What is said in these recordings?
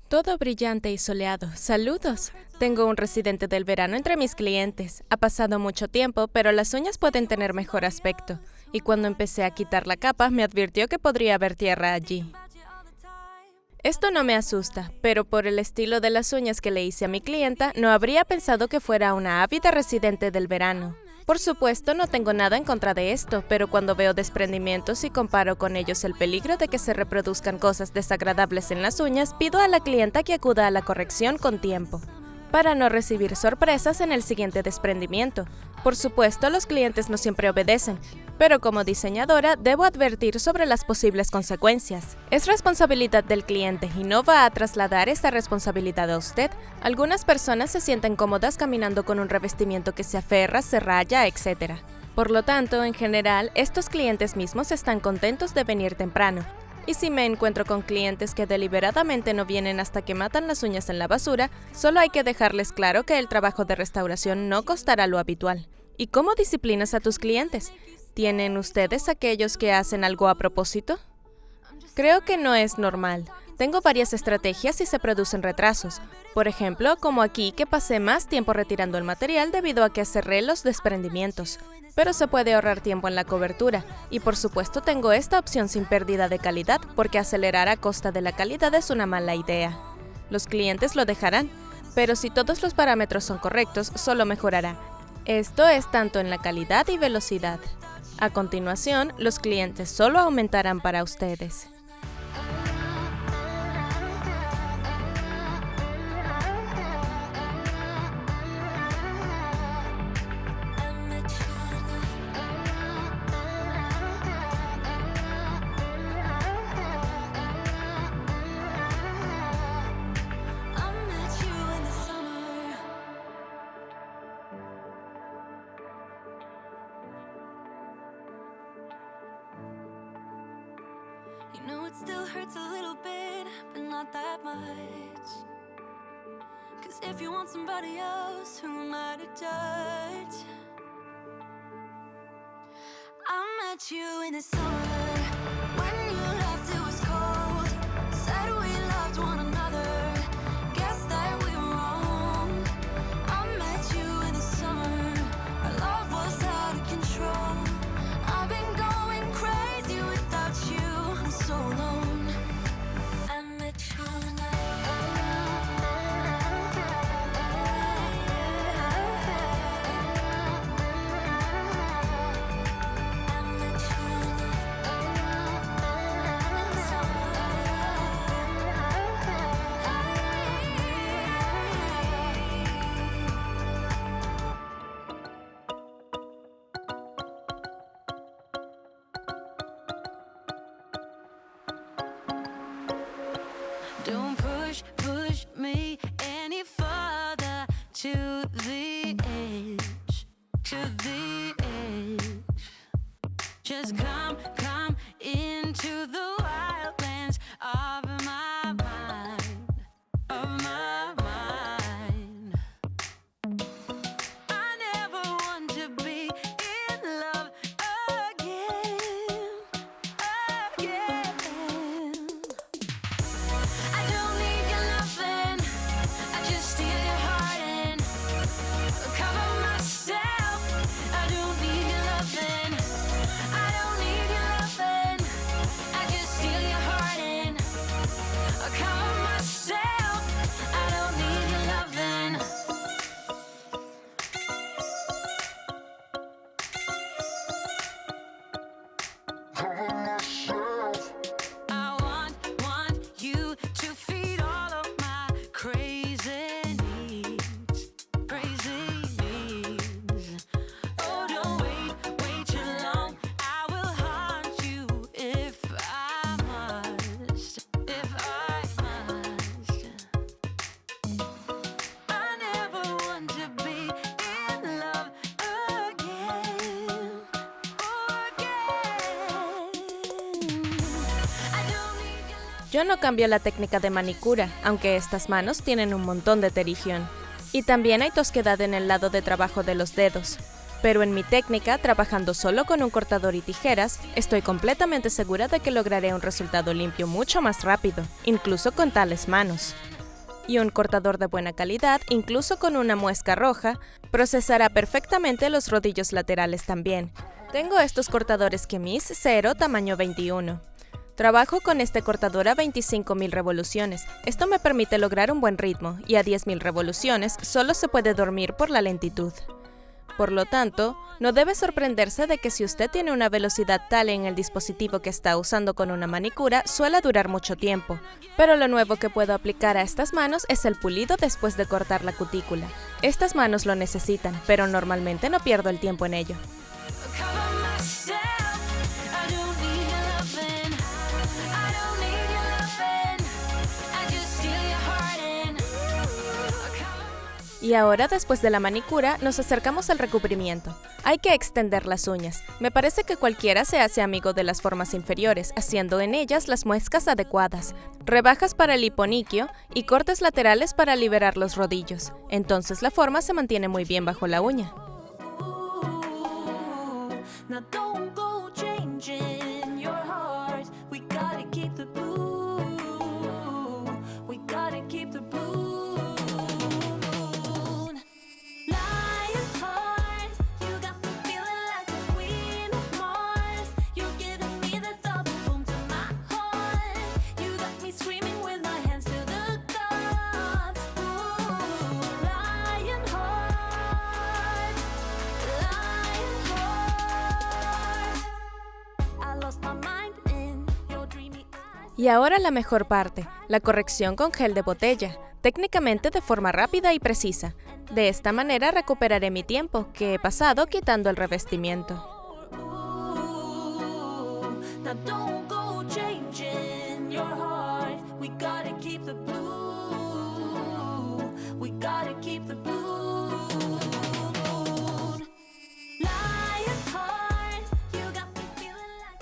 Todo brillante y soleado. ¡Saludos! Tengo un residente del verano entre mis clientes. Ha pasado mucho tiempo, pero las uñas pueden tener mejor aspecto. Y cuando empecé a quitar la capa, me advirtió que podría haber tierra allí. Esto no me asusta, pero por el estilo de las uñas que le hice a mi clienta, no habría pensado que fuera una ávida residente del verano. Por supuesto, no tengo nada en contra de esto, pero cuando veo desprendimientos y comparo con ellos el peligro de que se reproduzcan cosas desagradables en las uñas, pido a la clienta que acuda a la corrección con tiempo, para no recibir sorpresas en el siguiente desprendimiento. Por supuesto, los clientes no siempre obedecen, pero como diseñadora debo advertir sobre las posibles consecuencias. Es responsabilidad del cliente y no va a trasladar esta responsabilidad a usted. Algunas personas se sienten cómodas caminando con un revestimiento que se aferra, se raya, etc. Por lo tanto, en general, estos clientes mismos están contentos de venir temprano. Y si me encuentro con clientes que deliberadamente no vienen hasta que matan las uñas en la basura, solo hay que dejarles claro que el trabajo de restauración no costará lo habitual. ¿Y cómo disciplinas a tus clientes? ¿Tienen ustedes aquellos que hacen algo a propósito? Creo que no es normal. Tengo varias estrategias y se producen retrasos. Por ejemplo, como aquí que pasé más tiempo retirando el material debido a que cerré los desprendimientos. Pero se puede ahorrar tiempo en la cobertura. Y por supuesto tengo esta opción sin pérdida de calidad, porque acelerar a costa de la calidad es una mala idea. Los clientes lo dejarán, pero si todos los parámetros son correctos, solo mejorará. Esto es tanto en la calidad y velocidad. A continuación, los clientes solo aumentarán para ustedes. You know it still hurts a little bit, but not that much. 'Cause if you want somebody else, who am I to judge? I met you in the summer, when you left it was cold. Said we loved one another, guess that we were wrong. I met you in the summer, our love was out of control. I've been going crazy without you, I'm so alone. I met you in Don't push me any further to the edge, to the edge. Just come into the wildlands of my mind, of my mind. I never want to be in love again, again. I don't need your loving, I just steal your heart and cover myself. I don't need your loving, I don't need your loving, I just steal your heart and cover myself. I don't need your loving. I want you to feed all of my crazy needs, crazy needs. Oh, don't wait too long. I will haunt you if I must, if I must. I never want to be in love again, I don't need your love. Yo no cambio la técnica de manicura, aunque estas manos tienen un montón de terigión. Y también hay tosquedad en el lado de trabajo de los dedos. Pero en mi técnica, trabajando solo con un cortador y tijeras, estoy completamente segura de que lograré un resultado limpio mucho más rápido, incluso con tales manos. Y un cortador de buena calidad, incluso con una muesca roja, procesará perfectamente los rodillos laterales también. Tengo estos cortadores Chemis 0 tamaño 21. Trabajo con este cortador a 25.000 revoluciones. Esto me permite lograr un buen ritmo, y a 10.000 revoluciones solo se puede dormir por la lentitud. Por lo tanto, no debe sorprenderse de que si usted tiene una velocidad tal en el dispositivo que está usando con una manicura, suele durar mucho tiempo. Pero lo nuevo que puedo aplicar a estas manos es el pulido después de cortar la cutícula. Estas manos lo necesitan, pero normalmente no pierdo el tiempo en ello. Y ahora, después de la manicura, nos acercamos al recubrimiento. Hay que extender las uñas. Me parece que cualquiera se hace amigo de las formas inferiores, haciendo en ellas las muescas adecuadas, rebajas para el hiponiquio y cortes laterales para liberar los rodillos. Entonces la forma se mantiene muy bien bajo la uña. Y ahora la mejor parte, la corrección con gel de botella, técnicamente de forma rápida y precisa. De esta manera recuperaré mi tiempo, que he pasado quitando el revestimiento.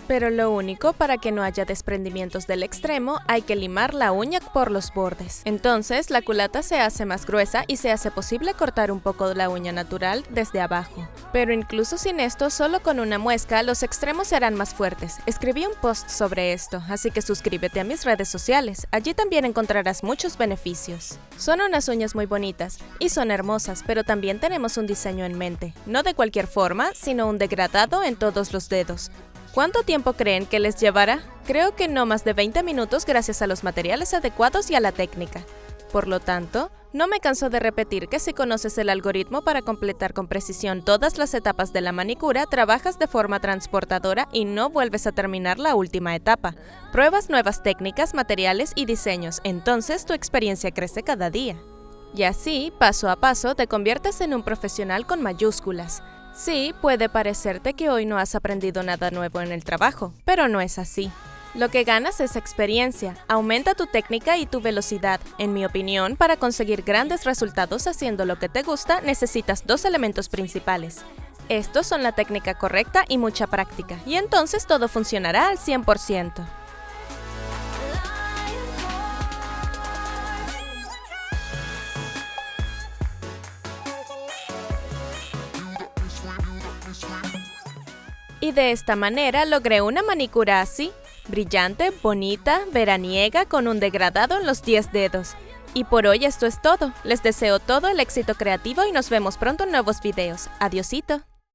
Pero lo único, para que no haya desprendimientos del extremo, hay que limar la uña por los bordes. Entonces, la culata se hace más gruesa y se hace posible cortar un poco de la uña natural desde abajo. Pero incluso sin esto, solo con una muesca, los extremos serán más fuertes. Escribí un post sobre esto, así que suscríbete a mis redes sociales. Allí también encontrarás muchos beneficios. Son unas uñas muy bonitas y son hermosas, pero también tenemos un diseño en mente. No de cualquier forma, sino un degradado en todos los dedos. ¿Cuánto tiempo creen que les llevará? Creo que no más de 20 minutos gracias a los materiales adecuados y a la técnica. Por lo tanto, no me canso de repetir que si conoces el algoritmo para completar con precisión todas las etapas de la manicura, trabajas de forma transportadora y no vuelves a terminar la última etapa. Pruebas nuevas técnicas, materiales y diseños, entonces tu experiencia crece cada día. Y así, paso a paso, te conviertes en un profesional con mayúsculas. Sí, puede parecerte que hoy no has aprendido nada nuevo en el trabajo, pero no es así. Lo que ganas es experiencia, aumenta tu técnica y tu velocidad. En mi opinión, para conseguir grandes resultados haciendo lo que te gusta, necesitas dos elementos principales. Estos son la técnica correcta y mucha práctica, y entonces todo funcionará al 100%. Y de esta manera logré una manicura así, brillante, bonita, veraniega, con un degradado en los 10 dedos. Y por hoy esto es todo. Les deseo todo el éxito creativo y nos vemos pronto en nuevos videos. Adiosito.